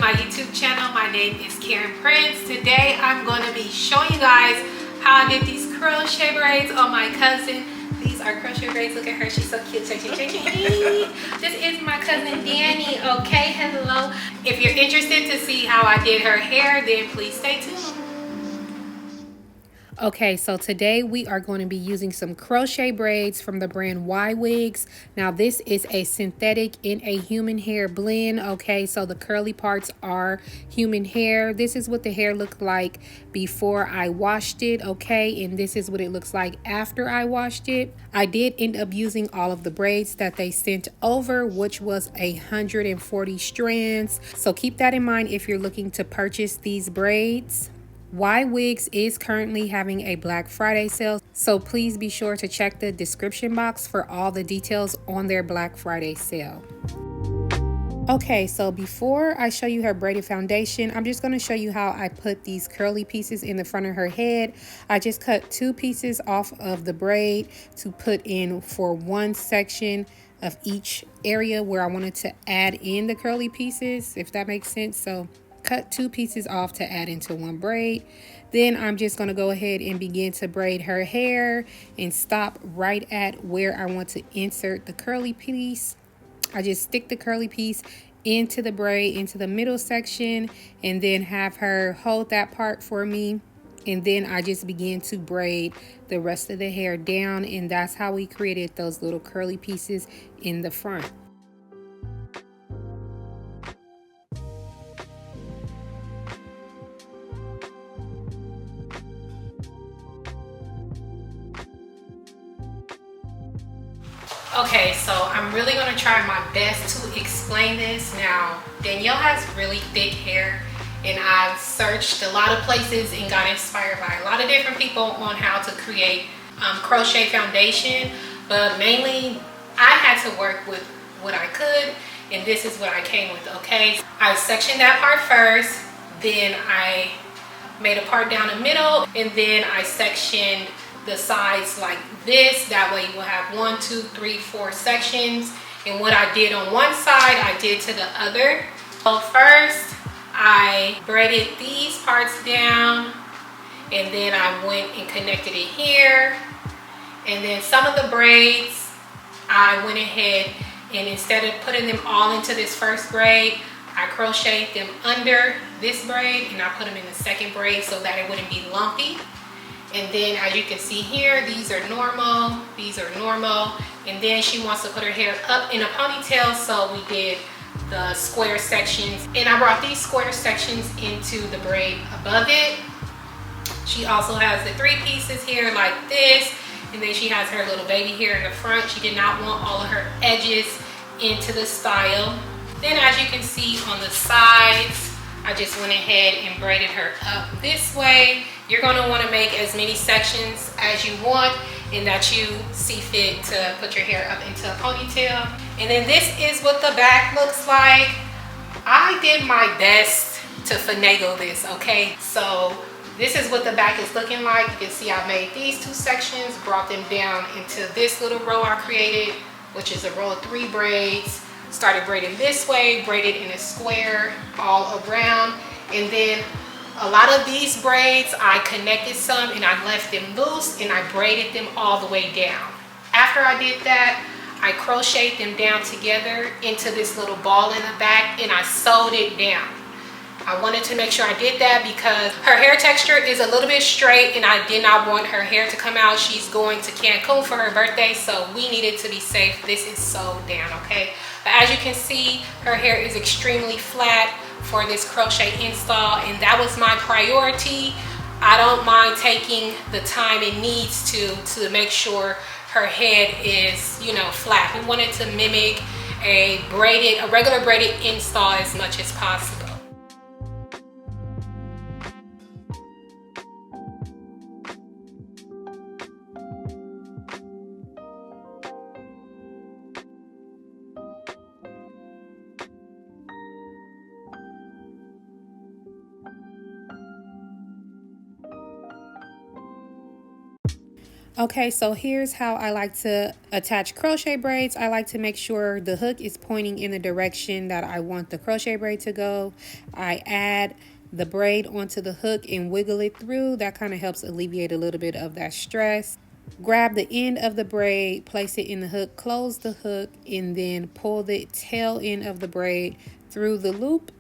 my YouTube channel. My name is Karen Prince. Today I'm going to be showing you guys how I did these crochet braids on my cousin. These are crochet braids. Look at her, she's so cute. This is my cousin Danny. Okay, hello. If you're interested to see how I did her hair, then please stay tuned. Okay, so today we are going to be using some crochet braids from the brand Ywigs. Now this is a synthetic in a human hair blend. Okay, so the curly parts are human hair. This is what the hair looked like before I washed it. Okay, and this is what it looks like after I washed it. I did end up using all of the braids that they sent over, which was 140 strands. So keep that in mind if you're looking to purchase these braids. Ywigs is currently having a Black Friday sale, so please be sure to check the description box for all the details on their Black Friday sale. Okay, so before I show you her braided foundation, I'm just going to show you how I put these curly pieces in the front of her head. I just cut 2 pieces off of the braid to put in for one section of each area where I wanted to add in the curly pieces, if that makes sense. So cut 2 pieces off to add into one braid. Then I'm just going to go ahead and begin to braid her hair and stop right at where I want to insert the curly piece. I just stick the curly piece into the braid, into the middle section, and then have her hold that part for me. And then I just begin to braid the rest of the hair down, and that's how we created those little curly pieces in the front. Okay, so I'm really going to try my best to explain this. Now, Danielle has really thick hair, and I've searched a lot of places and got inspired by a lot of different people on how to create crochet foundation, but mainly I had to work with what I could, and this is what I came with. Okay, I sectioned that part first, then I made a part down the middle, and then I sectioned the sides like this. That way you will have 1, 2, 3, 4 sections. And what I did on one side, I did to the other. So first, I braided these parts down, and then I went and connected it here. And then some of the braids, I went ahead and instead of putting them all into this first braid, I crocheted them under this braid, and I put them in the second braid so that it wouldn't be lumpy. And then as you can see here, these are normal, and then she wants to put her hair up in a ponytail, so we did the square sections, and I brought these square sections into the braid above it. She also has the 3 pieces here like this, and then she has her little baby here in the front. She did not want all of her edges into the style. Then as you can see on the sides, I just went ahead and braided her up this way. You're going to want to make as many sections as you want and that you see fit to put your hair up into a ponytail. And then this is what the back looks like. I did my best to finagle this, okay? So this is what the back is looking like. You can see I made these 2 sections, brought them down into this little row I created, which is a row of 3 braids. Started braiding this way, braided in a square all around, and then a lot of these braids I connected some and I left them loose, and I braided them all the way down. After I did that, I crocheted them down together into this little ball in the back, and I sewed it down. I wanted to make sure I did that because her hair texture is a little bit straight, and I did not want her hair to come out. She's going to Cancun for her birthday, so we needed to be safe. This is sewed down, okay? But as you can see, her hair is extremely flat for this crochet install, and that was my priority. I don't mind taking the time it needs to make sure her head is, you know, flat. We wanted to mimic a regular braided install as much as possible. Okay, so here's how I like to attach crochet braids. I like to make sure the hook is pointing in the direction that I want the crochet braid to go. I add the braid onto the hook and wiggle it through. That kind of helps alleviate a little bit of that stress. Grab the end of the braid, place it in the hook, close the hook, and then pull the tail end of the braid through the loop.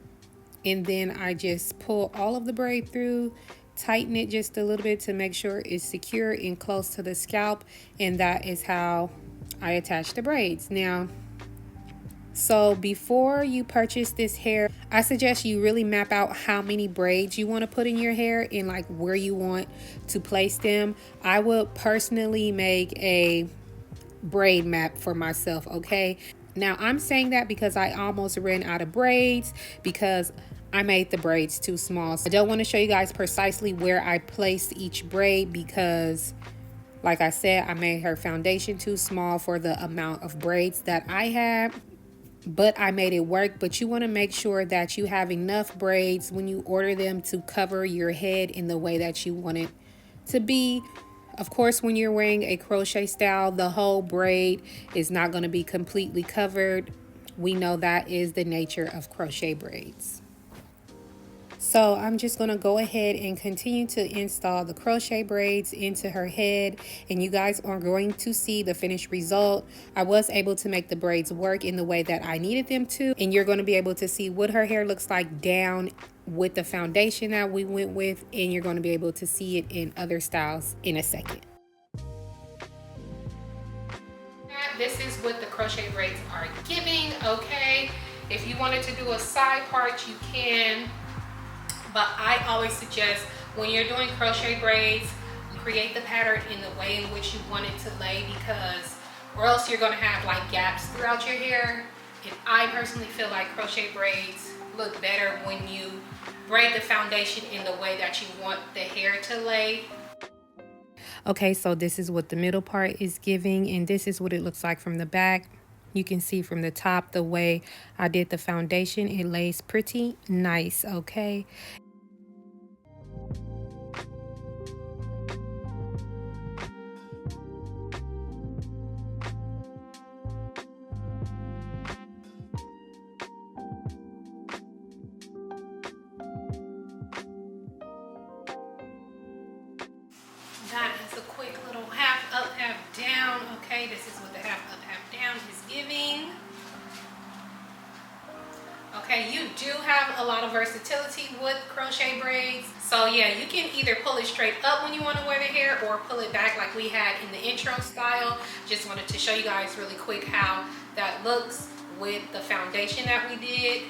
And then I just pull all of the braid through, tighten it just a little bit to make sure it's secure and close to the scalp, and that is how I attach the braids. Now, so before you purchase this hair, I suggest you really map out how many braids you want to put in your hair and like where you want to place them. I would personally make a braid map for myself, okay? Now I'm saying that because I almost ran out of braids because I made the braids too small. So I don't want to show you guys precisely where I placed each braid because, like I said, I made her foundation too small for the amount of braids that I had. But I made it work. But you want to make sure that you have enough braids when you order them to cover your head in the way that you want it to be. Of course, when you're wearing a crochet style, the whole braid is not going to be completely covered. We know that is the nature of crochet braids. So I'm just going to go ahead and continue to install the crochet braids into her head, and you guys are going to see the finished result. I was able to make the braids work in the way that I needed them to, and you're going to be able to see what her hair looks like down with the foundation that we went with, and you're going to be able to see it in other styles in a second. This is what the crochet braids are giving, okay? If you wanted to do a side part, you can. But I always suggest when you're doing crochet braids, create the pattern in the way in which you want it to lay, because or else you're going to have like gaps throughout your hair. And I personally feel like crochet braids look better when you braid the foundation in the way that you want the hair to lay. Okay, so this is what the middle part is giving, and this is what it looks like from the back. You can see from the top the way I did the foundation, it lays pretty nice, okay? That is a quick little half up, half down. Okay, this is what the half up, half down is giving. Okay, you do have a lot of versatility with crochet braids. So yeah, you can either pull it straight up when you want to wear the hair or pull it back like we had in the intro style. Just wanted to show you guys really quick how that looks with the foundation that we did.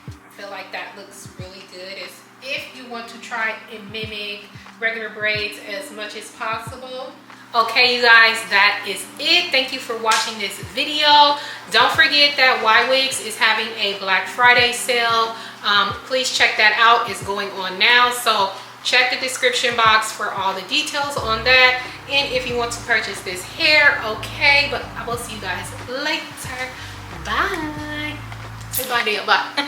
I feel like that looks really good. If you want to try and mimic regular braids as much as possible. Okay, you guys, that is it. Thank you for watching this video. Don't forget that Ywigs is having a Black Friday sale. Please check that out. It's going on now. So check the description box for all the details on that. And if you want to purchase this hair, okay. But I will see you guys later. Bye. Say bye, dear. Bye.